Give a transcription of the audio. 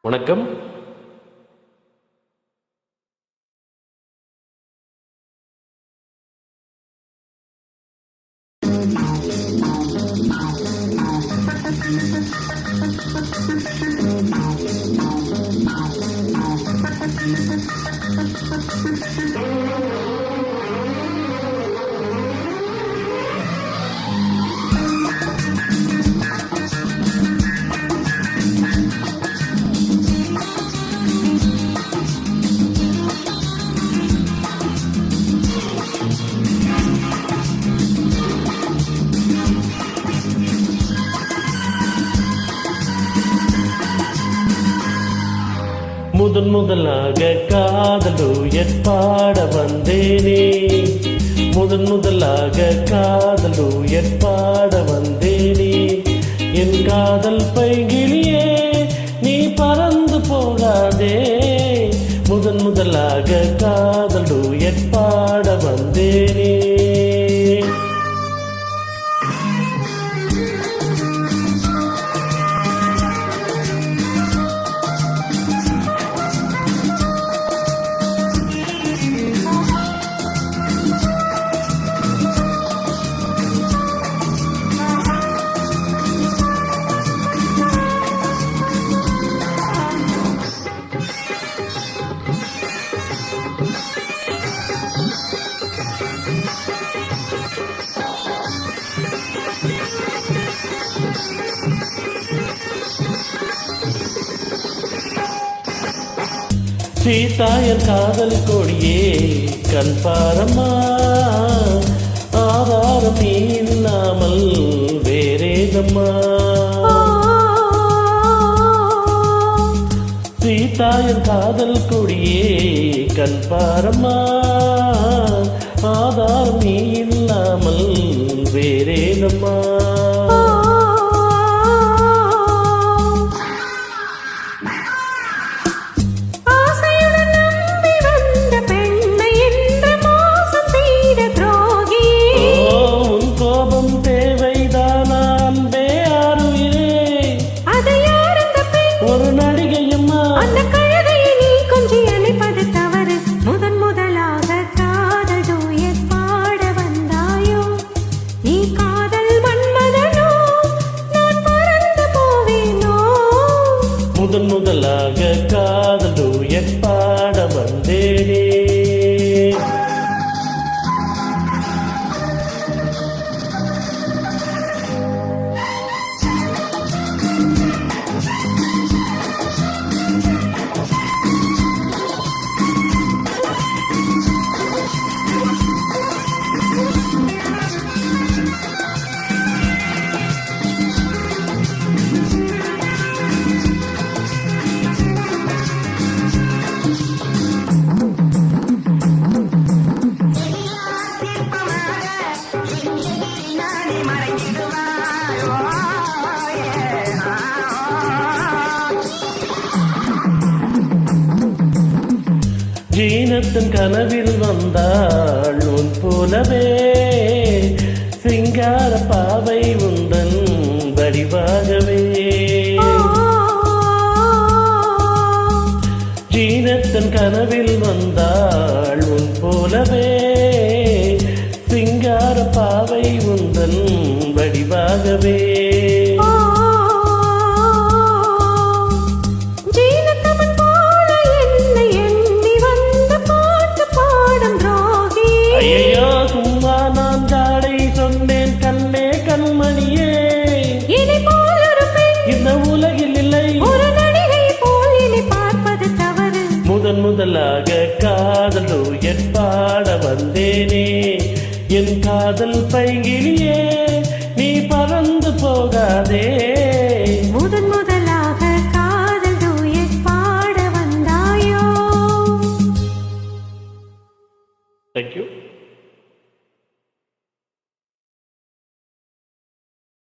வணக்கம். முதலாக காதலுயர் பாட வந்தேனே, முதலாக காதலுயர் பாட வந்தேனே. என் காதல் பைங்கிலியே நீ பறந்து போகாதே, முதலாக காதலுயர் பாட வந்தேனே. சீதாயன் காதல் கொடியே கண் பாரம்மா, ஆதாரம் நீ இல்லாமல் வேறேதம்மா. சீதாயன் காதல் கொடியே கண் பாரம்மா, ஆதாரம் நீ இல்லாமல் வேறேதம்மா. ஒரு நடிகையம்மா அந்த கழுதையை நீ கொஞ்சம் அணைப்பது தவறு. முதலாக காதல் தூயர் பாட வந்தாயோ, நீ காதல் மன்மதனோ, நான் பறந்து போவேனோ. முதலாக காதல் தூயர் பாட வந்தேனே. ஜீனத்தின் கனவில் வந்தாள் உன் போலவே, சிங்கார பாவை உந்தன் வடிவாகவே. ஜீனத்தின் கனவில் வந்தாள் உன் போலவே, சிங்கார பாவை உந்தன் வடிவாகவே. ஐயோ சும்மா நான் ஜாடை சொன்னேன் கண்ணே கண்மணியே, இந்த உலகில் இல்லை ஒரு நடிகை போல் இனி பார்ப்பது தவறு. முதலாக காதலுயர் பாட வந்தேனே, என் காதல் பைங்கிலியே நீ பறந்து போகாதே.